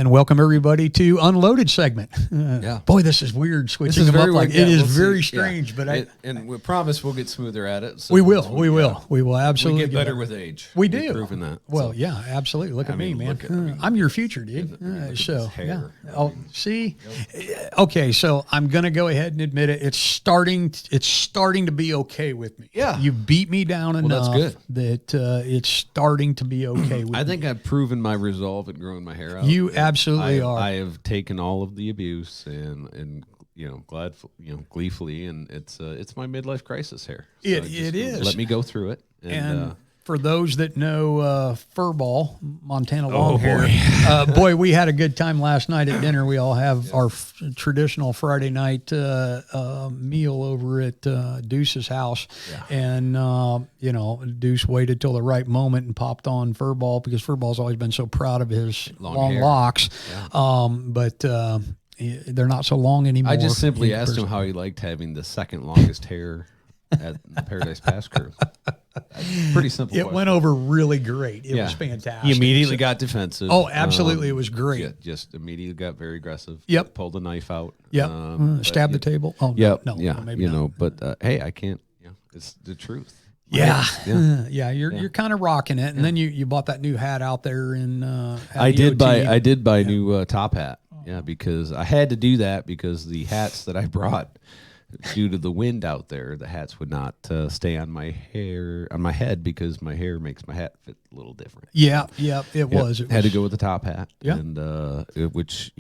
And welcome everybody to Unloaded segment. Boy, this is weird switching them up like it is very strange, but and we promise we'll get smoother at it. So we will absolutely we get better with age. We do. We've proven that. Well, yeah, absolutely. Look at me, man. I'm your future, dude. Oh, see? Okay, so I'm going to go ahead and admit it. It's starting to be okay with me. Yeah. You beat me down enough that's good. that it's starting to be okay with me. I think I've proven my resolve at growing my hair out. You absolutely are. I have taken all of the abuse and gleefully, and it's my midlife crisis hair. So it is. Let me go through it. And for those that know Furball, Montana long hair, boy, we had a good time last night at dinner. We all have our traditional Friday night meal over at Deuce's house. Yeah. And, Deuce waited till the right moment and popped on Furball because Furball's always been so proud of his long locks. Yeah. But they're not so long anymore. I just simply asked him how he liked having the second longest hair at the Paradise Pass Curve. Pretty simple. It went over really great. It was fantastic. He immediately got defensive. Oh, absolutely. It was great. Just immediately got very aggressive. Yep. Pulled the knife out. Yep. Stabbed the table. Oh, no. Yeah. Maybe not. But hey, I can't. It's the truth. Yeah. You're kind of rocking it, and then you bought that new hat out there in. I did buy a new top hat. Yeah, because I had to do that because the hats that I brought, due to the wind out there, the hats would not stay on my head because my hair makes my hat fit a little different. Yeah, it was. Had to go with the top hat, and which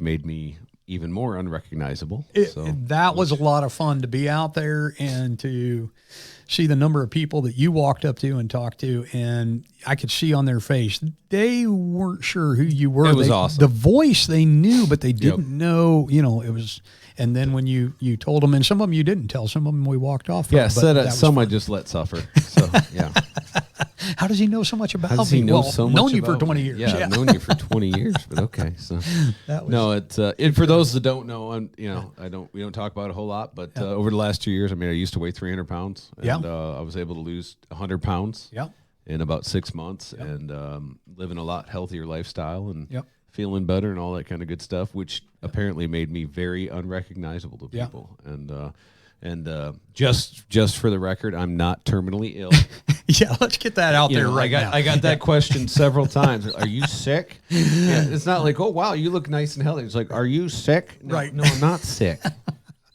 made me even more unrecognizable. That was a lot of fun to be out there and to see the number of people that you walked up to and talked to, and I could see on their face they weren't sure who you were. It was awesome. The voice they knew, but they didn't know. It was. And then when you told them, and some of them you didn't tell, some of them we walked off. Yeah, some I just let suffer. So yeah. How does he know so much about me? How does he know so much known you about for 20 me? years. Yeah, I've known you for 20 years. But okay, so and for those that don't know, we don't talk about it a whole lot. But over the last 2 years, I used to weigh 300 pounds, and I was able to lose 100 pounds. Yeah. In about 6 months, and living a lot healthier lifestyle, and feeling better, and all that kind of good stuff, which apparently made me very unrecognizable to people. And just for the record, I'm not terminally ill. Yeah, let's get that out there right now. I got that question several times. Are you sick? Yeah, it's not like, oh wow, you look nice and healthy. It's like, are you sick? No, right? No, I'm not sick.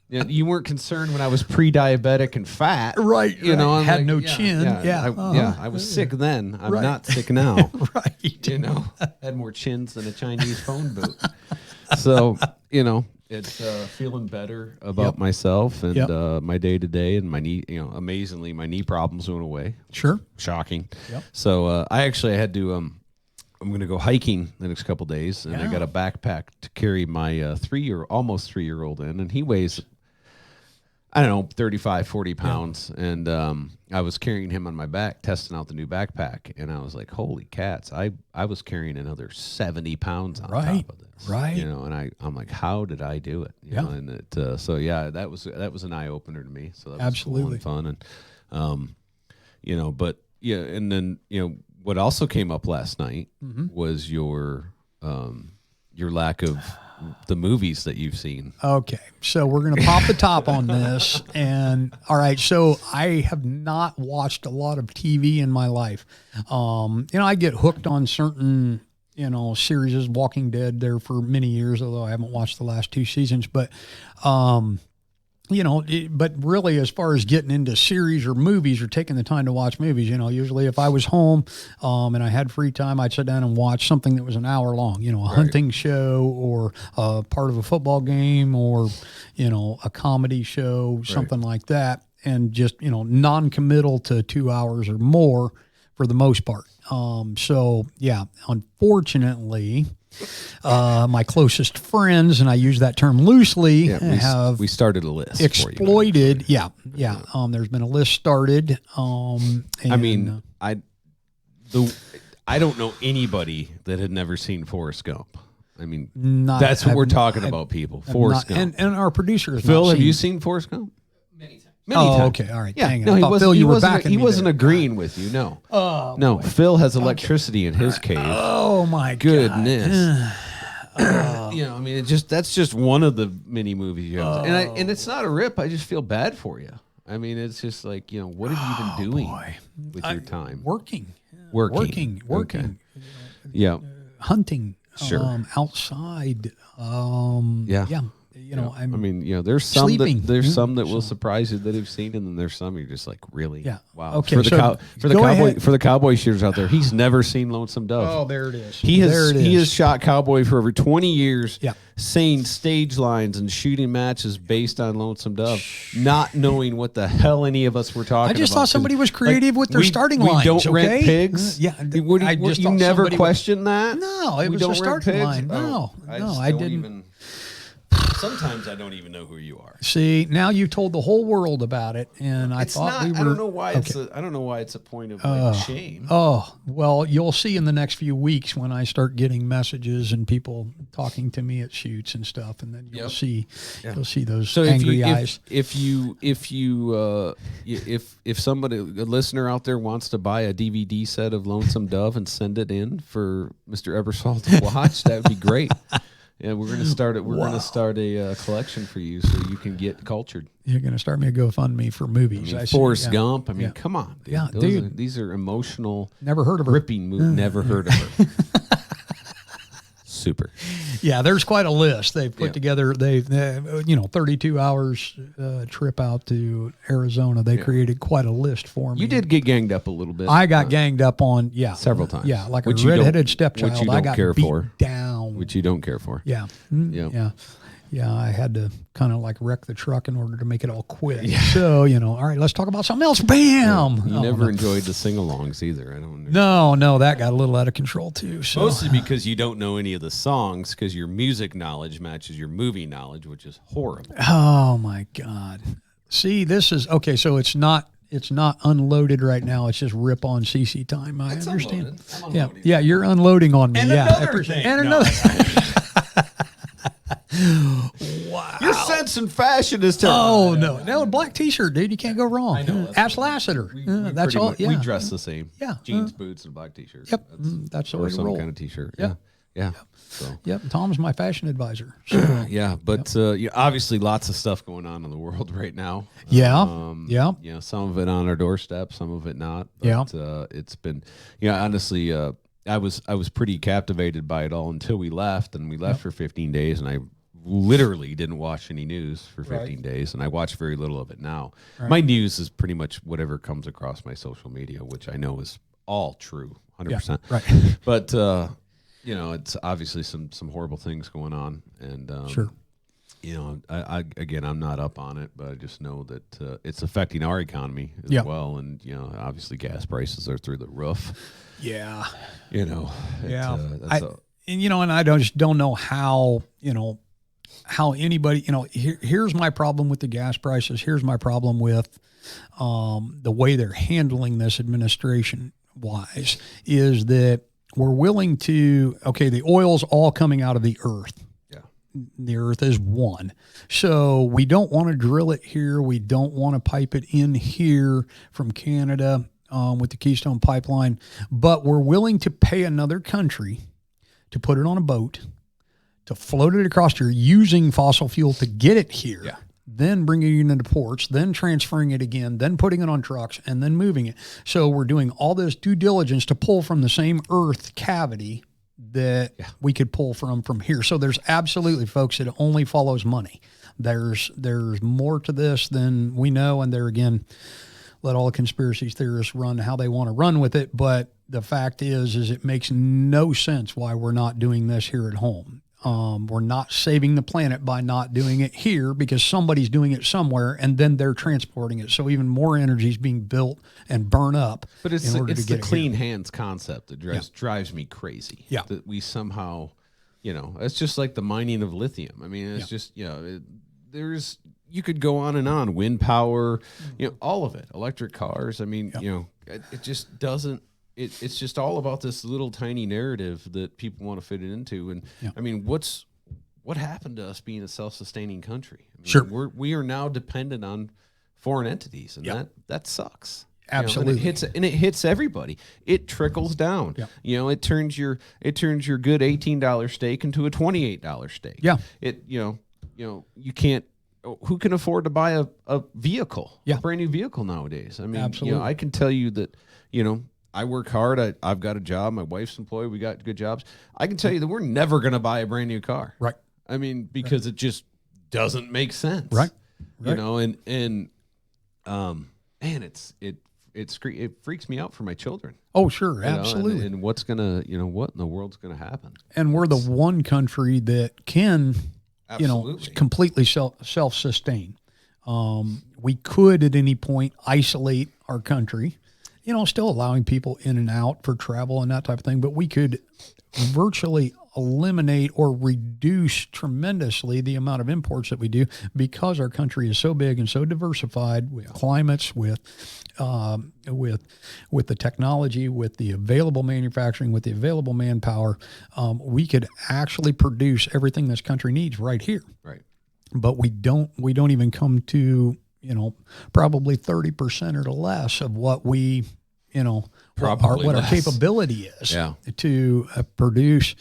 You weren't concerned when I was pre-diabetic and fat, right? I had no chin. I was sick then. I'm not sick now, right? Had more chins than a Chinese phone booth. So it's feeling better about myself and my day to day, and my knee. Amazingly, my knee problems went away. Sure, shocking. Yep. So I actually had to. I'm going to go hiking the next couple days, and I got a backpack to carry my almost 3-year-old in, and he weighs, I don't know, 35, 40 pounds. Yeah. And I was carrying him on my back, testing out the new backpack. And I was like, holy cats, I was carrying another 70 pounds on top of this. Right. And I'm like, how did I do it? You know, and that was an eye opener to me. So that was absolutely cool and fun. And, but yeah. And then, what also came up last night was your lack of the movies that you've seen. Okay, so we're going to pop the top on this. And all right, so I have not watched a lot of TV in my life. I get hooked on certain, series, Walking Dead there for many years, although I haven't watched the last 2 seasons. But, but really, as far as getting into series or movies or taking the time to watch movies, usually if I was home and I had free time, I'd sit down and watch something that was an hour long, a hunting show or part of a football game or, a comedy show, something like that. And just, non-committal to 2 hours or more for the most part. Unfortunately, my closest friends, and I use that term loosely, we started a list. Exploited, for you there's been a list started. I don't know anybody that had never seen Forrest Gump. That's what we're talking about, people. Forrest Gump, and our producer Phil. Have you seen Forrest Gump? Many times. Okay, all right. Yeah, dang it. no, he wasn't there. agreeing with you. No, no. Boy. Phil has electricity in his cave. Oh my goodness. I mean, that's just one of the many movies you have, and it's not a rip. I just feel bad for you. I mean, it's just like, what have you been doing with your time? Working. Okay. Yeah. Hunting. Sure. Outside. Yeah. I mean, there's some sleeping. some that will surprise you that have seen, and then there's some you're just like, really? Yeah. Wow. Okay. For the cowboy shooters out there, he's never seen Lonesome Dove. Oh, there it is. He has shot cowboy for over 20 years. Yeah. Saying stage lines and shooting matches based on Lonesome Dove, not knowing what the hell any of us were talking about. I just thought somebody was creative with their starting lines. We don't rent pigs. Yeah. You never questioned that? No, it was the starting line. No, I didn't. Sometimes I don't even know who you are. See, now you told the whole world about it, and I thought we were. I don't know why I don't know why it's a point of shame. Oh well, you'll see in the next few weeks when I start getting messages and people talking to me at shoots and stuff, and then you'll see those angry eyes. If somebody, a listener out there, wants to buy a DVD set of Lonesome Dove and send it in for Mr. Ebersol to watch, that would be great. Yeah, we're gonna start it. We're gonna start a collection for you, so you can get cultured. You're gonna start me a GoFundMe for movies. Forrest Gump. I mean, come on, dude. Yeah, dude. These are emotional. Never heard of her. Ripping movies. Never heard of her. Super. Yeah, there's quite a list they've put together. They've 32 hours trip out to Arizona. They created quite a list for me. You did get ganged up a little bit. I got ganged up on several times. Yeah, like a redheaded stepchild. Which you don't I got care beat for. down. Which you don't care for. Yeah. Yeah, I had to kind of like wreck the truck in order to make it all quit. Yeah. So, all right, let's talk about something else. Bam! Yeah. You never enjoyed the sing-alongs either. I don't understand. No, that got a little out of control too. So. Mostly because you don't know any of the songs, because your music knowledge matches your movie knowledge, which is horrible. Oh my God. See, this is okay, so it's not unloaded right now. It's just rip on CC time. I understand. Yeah, you're unloading on me. And another thing. And another Wow. Your sense and fashion is terrible. Oh, no, black T-shirt, dude. You can't go wrong. I know. Ash Lassiter. That's all. We dress the same. Yeah. Jeans, boots, and black T-shirt. Yep. That's the way to some roll. kind of T-shirt. Yeah. Yeah. So. Yep. Tom's my fashion advisor. So. Yeah, but obviously lots of stuff going on in the world right now. Yeah. Some of it on our doorstep, some of it not. But, it's been, honestly, I was pretty captivated by it all until we left, and we left for 15 days, and I literally didn't watch any news for 15 days, and I watch very little of it now. Right. My news is pretty much whatever comes across my social media, which I know is all true, 100%. Yeah, right. But it's obviously some horrible things going on, and sure. I'm not up on it, but I just know that it's affecting our economy as well, and obviously gas prices are through the roof. Yeah. And I just don't know how anybody, here's my problem with the gas prices. Here's my problem with the way they're handling this administration wise is that we're willing to, the oil's all coming out of the earth. Yeah. The earth is one. So we don't want to drill it here. We don't want to pipe it in here from Canada with the Keystone Pipeline, but we're willing to pay another country to put it on a boat, to float it across here using fossil fuel to get it here, then bringing it into ports, then transferring it again, then putting it on trucks, and then moving it. So we're doing all this due diligence to pull from the same earth cavity that we could pull from here. So there's absolutely, folks, it only follows money. There's more to this than we know, and there again, let all the conspiracy theorists run how they want to run with it. But the fact is it makes no sense why we're not doing this here at home. We're not saving the planet by not doing it here because somebody's doing it somewhere and then they're transporting it. So even more energy is being built and burn up. But it's the clean hands concept that drives me crazy. Yeah. That we somehow, it's just like the mining of lithium. I mean, it's just, you could go on and on. Wind power, all of it. Electric cars. I mean, it just doesn't. It's just all about this little tiny narrative that people want to fit it into. And I mean, what happened to us being a self-sustaining country? I mean, sure. We are now dependent on foreign entities, and that sucks. Absolutely. And it hits everybody. It trickles down. Yeah. It turns your good $18 steak into a $28 steak. Yeah. You can't. Who can afford to buy a vehicle? Yeah. A brand new vehicle nowadays. I mean, Absolutely. I can tell you that, I work hard. I've got a job. My wife's employed. We got good jobs. I can tell you that we're never going to buy a brand new car. Right. I mean, because it just doesn't make sense. Right. Man, it freaks me out for my children. Oh, sure. Absolutely. And what's what in the world's gonna happen? And we're the one country that can, Absolutely. completely self-sustain. We could at any point isolate our country, still allowing people in and out for travel and that type of thing, but we could virtually eliminate or reduce tremendously the amount of imports that we do because our country is so big and so diversified with climates, with the technology, with the available manufacturing, with the available manpower. We could actually produce everything this country needs right here. Right. But we don't even come to, probably 30% or less of what we, what our capability is to produce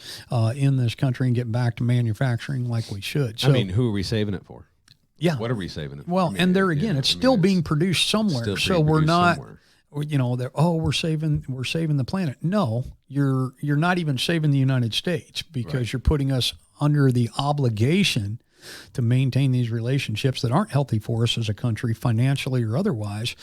in this country and get back to manufacturing like we should. So, who are we saving it for? Yeah. What are we saving it for? Well, and there again, it's still being produced somewhere. So we're not, we're saving the planet. No, you're not even saving the United States because you're putting us under the obligation to maintain these relationships that aren't healthy for us as a country, financially or otherwise.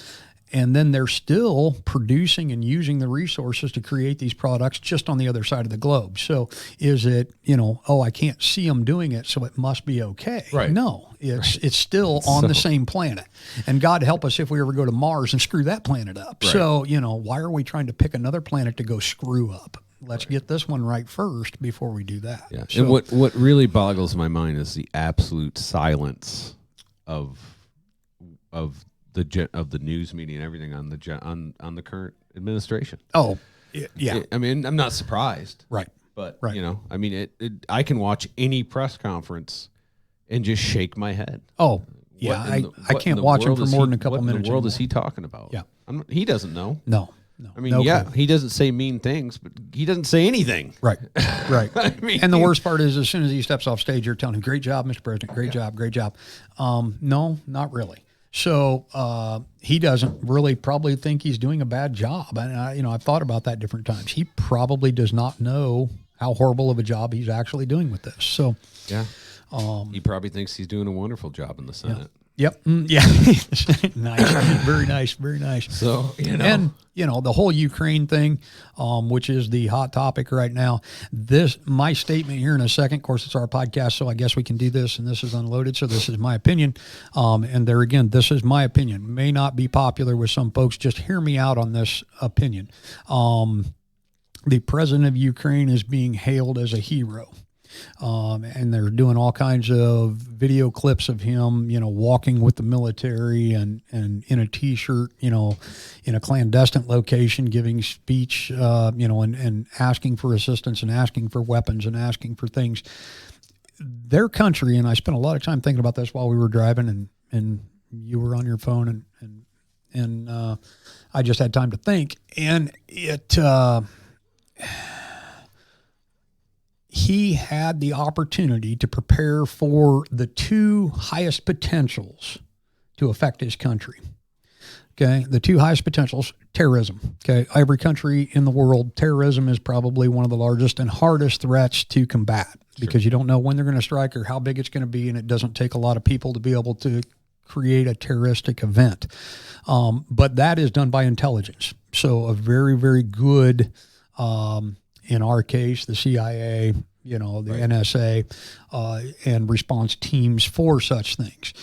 And then they're still producing and using the resources to create these products just on the other side of the globe. So is it, I can't see them doing it, so it must be okay. Right. No, it's still on the same planet. And God help us if we ever go to Mars and screw that planet up. Right. So, why are we trying to pick another planet to go screw up? Let's get this one right first before we do that. Yeah. So, and what really boggles my mind is the absolute silence of the news media and everything on the current administration. Oh, yeah. I'm not surprised. Right. But I can watch any press conference and just shake my head. Oh, yeah. I can't watch him for more than a couple minutes. What in the world is he talking about? Yeah. He doesn't know. No. He doesn't say mean things, but he doesn't say anything. Right. And the worst part is, as soon as he steps off stage, you're telling him, "Great job, Mr. President. Great job." No, not really. So he doesn't really probably think he's doing a bad job. And I've thought about that different times. He probably does not know how horrible of a job he's actually doing with this. So yeah, he probably thinks he's doing a wonderful job in the Senate. Yep. Yeah. Nice. Very nice. Very nice. So, and the whole Ukraine thing, which is the hot topic right now, my statement here in a second, of course, it's our podcast, so I guess we can do this, and this is unloaded. So this is my opinion. And there again, this is my opinion. May not be popular with some folks. Just hear me out on this opinion. The president of Ukraine is being hailed as a hero. And they're doing all kinds of video clips of him, walking with the military and in a T-shirt, in a clandestine location, giving speech, and asking for assistance and asking for weapons and asking for things. Their country, and I spent a lot of time thinking about this while we were driving, and you were on your phone, and I just had time to think, and he had the opportunity to prepare for the two highest potentials to affect his country. Okay, the two highest potentials, terrorism. Okay, every country in the world, terrorism is probably one of the largest and hardest threats to combat because you don't know when they're going to strike or how big it's going to be, and it doesn't take a lot of people to be able to create a terroristic event. But that is done by intelligence. So a very, very good in our case, the CIA, the NSA, and response teams for such things.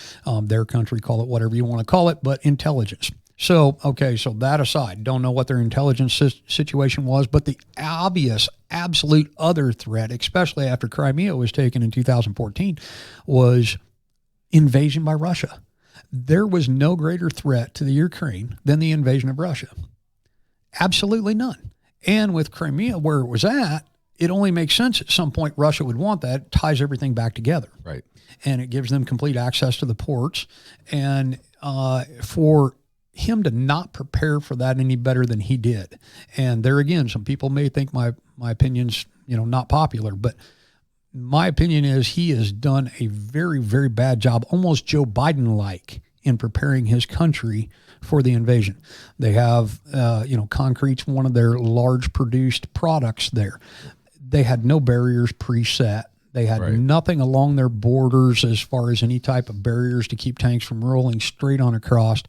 Their country, call it whatever you want to call it, but intelligence. So that aside, don't know what their intelligence situation was, but the obvious, absolute other threat, especially after Crimea was taken in 2014, was invasion by Russia. There was no greater threat to the Ukraine than the invasion of Russia. Absolutely none. And with Crimea, where it was at, it only makes sense at some point Russia would want that. It ties everything back together. Right. And it gives them complete access to the ports. And for him to not prepare for that any better than he did. And there again, some people may think my opinion's, not popular, but my opinion is he has done a very, very bad job, almost Joe Biden-like, in preparing his country for the invasion. They have, concrete's one of their large produced products there. They had no barriers preset. They had nothing along their borders as far as any type of barriers to keep tanks from rolling straight on across.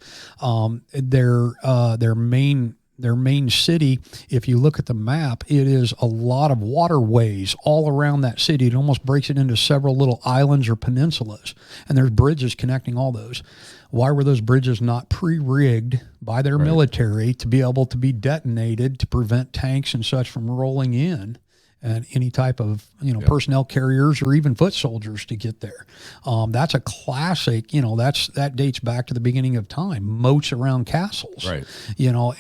Their main city, if you look at the map, it is a lot of waterways all around that city. It almost breaks it into several little islands or peninsulas, and there's bridges connecting all those. Why were those bridges not pre-rigged by their military to be able to be detonated to prevent tanks and such from rolling in? And any type of, personnel carriers or even foot soldiers to get there. That's a classic, that dates back to the beginning of time, moats around castles,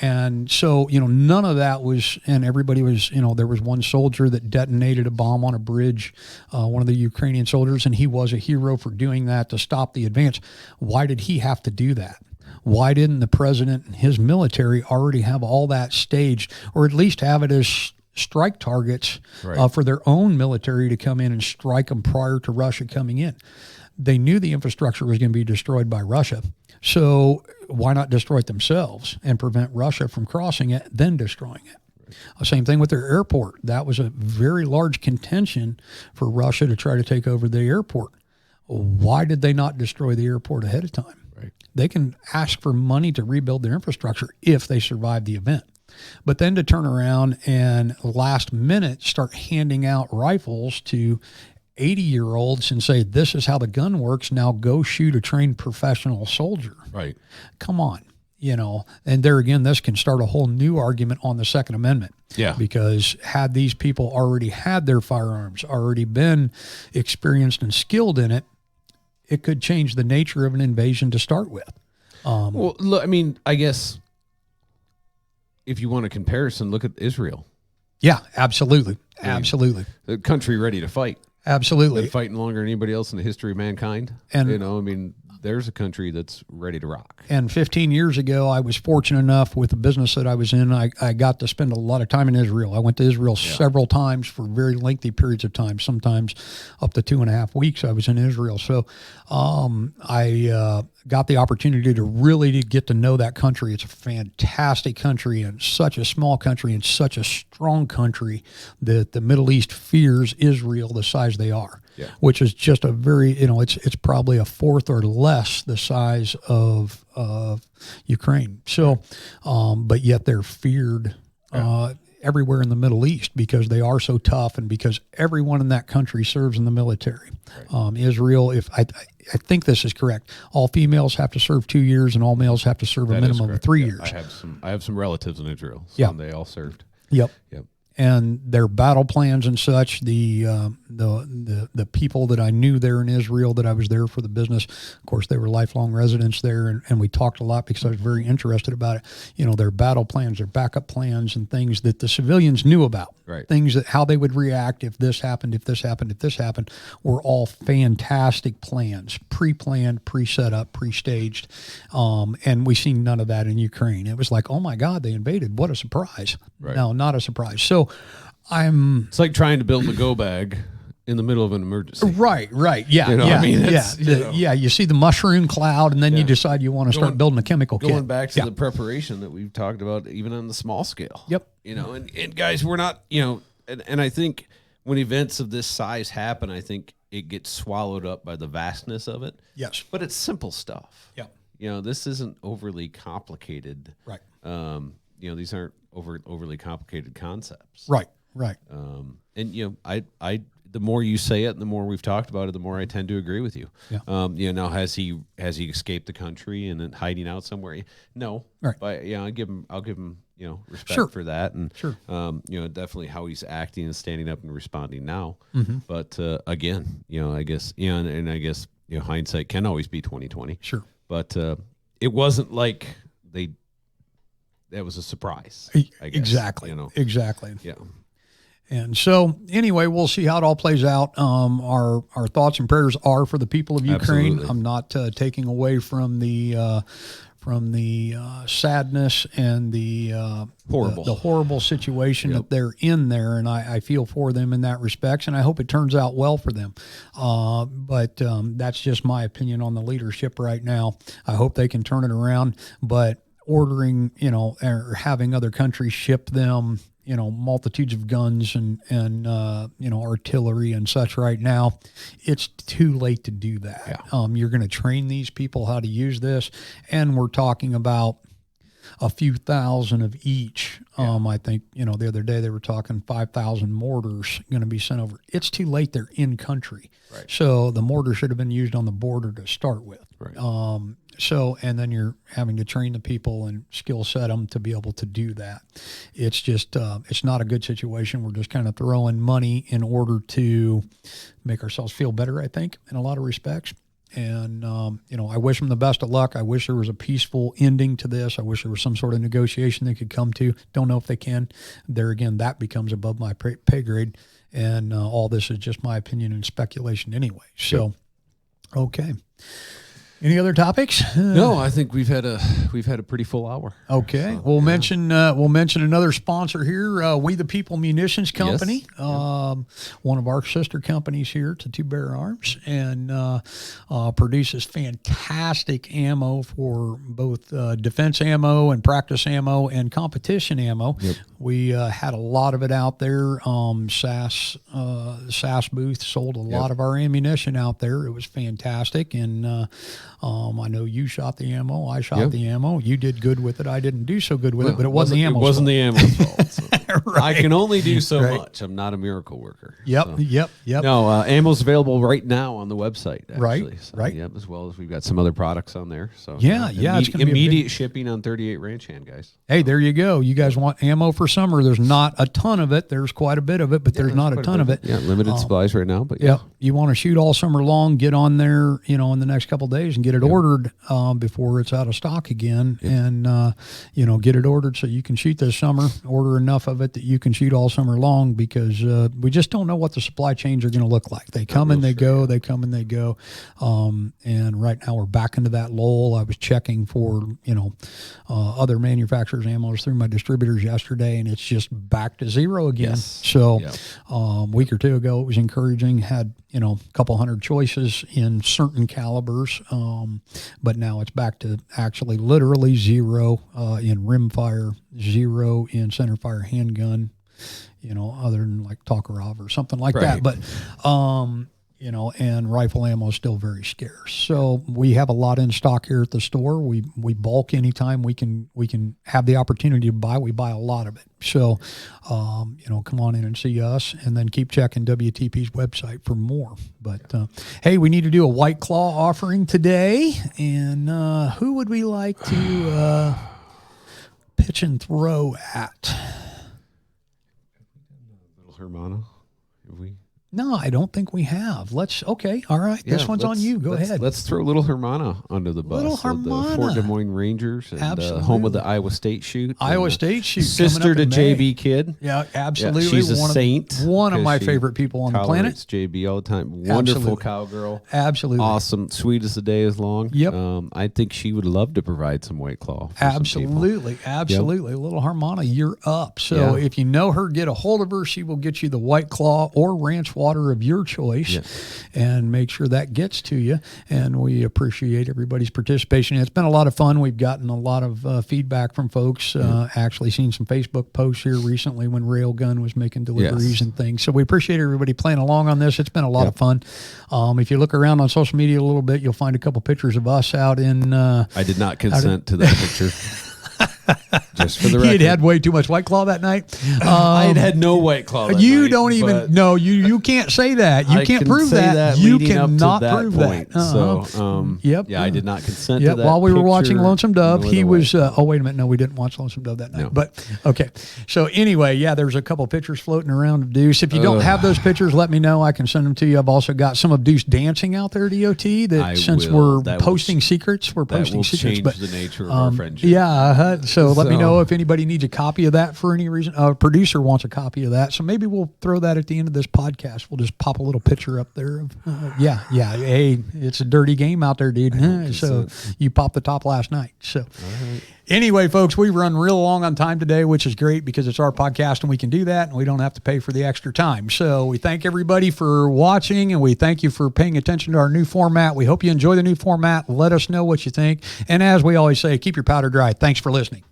and so, none of that was, and everybody was, there was one soldier that detonated a bomb on a bridge, one of the Ukrainian soldiers, and he was a hero for doing that to stop the advance. Why did he have to do that? Why didn't the president and his military already have all that staged, or at least have it as strike targets for their own military to come in and strike them prior to Russia coming in? They knew the infrastructure was going to be destroyed by Russia. So why not destroy it themselves and prevent Russia from crossing it, then destroying it? Same thing with their airport. That was a very large contention for Russia to try to take over the airport. Why did they not destroy the airport ahead of time? They can ask for money to rebuild their infrastructure if they survive the event. But then to turn around and last minute start handing out rifles to 80-year-olds and say, this is how the gun works, now go shoot a trained professional soldier. Come on, and there again, this can start a whole new argument on the Second Amendment. Because had these people already had their firearms, already been experienced and skilled in it, it could change the nature of an invasion to start with. Well, look, I guess if you want a comparison, look at Israel. Yeah, absolutely. Absolutely. The country ready to fight. Absolutely. Been fighting longer than anybody else in the history of mankind. And there's a country that's ready to rock. And 15 years ago, I was fortunate enough with the business that I was in, I got to spend a lot of time in Israel. I went to Israel several times for very lengthy periods of time, sometimes up to 2.5 weeks I was in Israel. So I got the opportunity to really get to know that country. It's a fantastic country and such a small country and such a strong country that the Middle East fears Israel the size they are. Which is just a very, it's probably a fourth or less the size of Ukraine. So, but yet they're feared everywhere in the Middle East because they are so tough and because everyone in that country serves in the military. Israel, if I think this is correct, all females have to serve 2 years and all males have to serve a minimum of 3 years. I have some relatives in Israel. So they all served. Yep. And their battle plans and such, the people that I knew there in Israel that I was there for the business, of course, they were lifelong residents there, and we talked a lot because I was very interested about it. Their battle plans, their backup plans, and things that the civilians knew about. Things that how they would react if this happened, if this happened, if this happened, were all fantastic plans, pre-planned, pre-set up, pre-staged, and we seen none of that in Ukraine. It was like, oh my God, they invaded! What a surprise! No, not a surprise. So. It's like trying to build a go bag in the middle of an emergency. Right. Yeah. You see the mushroom cloud, and then you decide you want to start building a chemical kit. Going back to the preparation that we've talked about, even on the small scale. And guys, we're not, and I think when events of this size happen, I think it gets swallowed up by the vastness of it. Yes. But it's simple stuff. This isn't overly complicated. These aren't overly complicated concepts. Right. And I the more you say it, and the more we've talked about it, the more I tend to agree with you. Now has he escaped the country and then hiding out somewhere? No. But I'll give him respect for that, and definitely how he's acting and standing up and responding now. But again, I guess and I guess hindsight can always be 20/20. But it wasn't like that was a surprise. I guess, exactly. Exactly. Yeah. And so, anyway, we'll see how it all plays out. Our thoughts and prayers are for the people of Ukraine. Absolutely. I'm not taking away from the from the sadness and the horrible situation that they're in there, and I feel for them in that respect, and I hope it turns out well for them. But that's just my opinion on the leadership right now. I hope they can turn it around, but ordering, or having other countries ship them, multitudes of guns and artillery and such right now, it's too late to do that. Yeah. You're going to train these people how to use this, and we're talking about a few thousand of each. I think, the other day they were talking 5,000 mortars going to be sent over. It's too late. They're in country. Right. So the mortar should have been used on the border to start with. Right. And then you're having to train the people and skill set them to be able to do that. It's just, it's not a good situation. We're just kind of throwing money in order to make ourselves feel better, I think, in a lot of respects. And, I wish them the best of luck. I wish there was a peaceful ending to this. I wish there was some sort of negotiation they could come to. Don't know if they can. There again, that becomes above my pay grade. And all this is just my opinion and speculation anyway. So, okay. Any other topics? No, I think we've had a pretty full hour. Okay, so, we'll mention another sponsor here. We the People Munitions Company, yes. One of our sister companies here to Two Bear Arms, and produces fantastic ammo for both defense ammo and practice ammo and competition ammo. Yep. We had a lot of it out there. SAS booth sold a lot of our ammunition out there. It was fantastic, and I know you shot the ammo. I shot the ammo. You did good with it. I didn't do so good with it, but it wasn't the ammo. It wasn't the ammo's fault. So. Right. I can only do so much. I'm not a miracle worker. Yep. So. Yep. No, ammo's available right now on the website. Actually. Right. So, right. Yep. As well as we've got some other products on there. So it's gonna be immediate shipping on 38 Ranch Hand, guys. Hey, there you go. You guys want ammo for summer? There's not a ton of it. There's quite a bit of it, but there's not a ton of it. Yeah, limited supplies right now. But you want to shoot all summer long? Get on there, in the next couple of days and get it ordered before it's out of stock again, and get it ordered so you can shoot this summer. Order enough of it that you can shoot all summer long, because we just don't know what the supply chains are going to look like. They come and they go. They come and they go. And right now we're back into that lull. I was checking for other manufacturers' ammos through my distributors yesterday, and it's just back to zero again. Yes. So a week or two ago, it was encouraging. Had a couple hundred choices in certain calibers, but now it's back to actually literally zero in rimfire, zero in centerfire handgun, other than like Tokarov or something like that. But and rifle ammo is still very scarce. So we have a lot in stock here at the store. We bulk anytime we can have the opportunity to buy. We buy a lot of it. So, come on in and see us, and then keep checking WTP's website for more. But hey, we need to do a White Claw offering today, and who would we like to pitch and throw at? Little Hermano, have we? No, I don't think we have. Okay, all right. This one's on you. Go ahead. Let's throw Little Hermana under the bus. Little Hermana. The Fort Des Moines Rangers, and home of the Iowa State shoot. Iowa State shoot. Sister to JB Kidd. Yeah, absolutely. Yeah, she's a saint. One of my favorite people on the planet. JB all the time. Wonderful cowgirl. Absolutely. Awesome. Sweet as the day is long. Yep. I think she would love to provide some White Claw. Absolutely. Absolutely. Yep. Little Hermana, you're up. So if you know her, get a hold of her. She will get you the White Claw or ranch water of your choice, and make sure that gets to you. And we appreciate everybody's participation. It's been a lot of fun. We've gotten a lot of feedback from folks. Actually seen some Facebook posts here recently when Railgun was making deliveries and things. So we appreciate everybody playing along on this. It's been a lot of fun. If you look around on social media a little bit, you'll find a couple pictures of us out in... I did not consent to that picture. Just for the record. He had way too much White Claw that night. I had no White Claw that you night, don't even, no, you can't say that. You can't prove that. You cannot prove point. that. So, I did not consent to that. While we were picture, watching Lonesome Dove, he was, wait a minute. No, we didn't watch Lonesome Dove that night. No. But, okay. So anyway, there's a couple pictures floating around of Deuce. If you don't have those pictures, let me know. I can send them to you. I've also got some of Deuce dancing out there at EOT we're posting secrets. We're posting secrets. That will change the nature of our friendship. So So let me know if anybody needs a copy of that for any reason. A producer wants a copy of that. So maybe we'll throw that at the end of this podcast. We'll just pop a little picture up there. Of, yeah. Hey, it's a dirty game out there, dude. So you popped the top last night. So anyway, folks, we run real long on time today, which is great because it's our podcast and we can do that and we don't have to pay for the extra time. So we thank everybody for watching and we thank you for paying attention to our new format. We hope you enjoy the new format. Let us know what you think. And as we always say, keep your powder dry. Thanks for listening.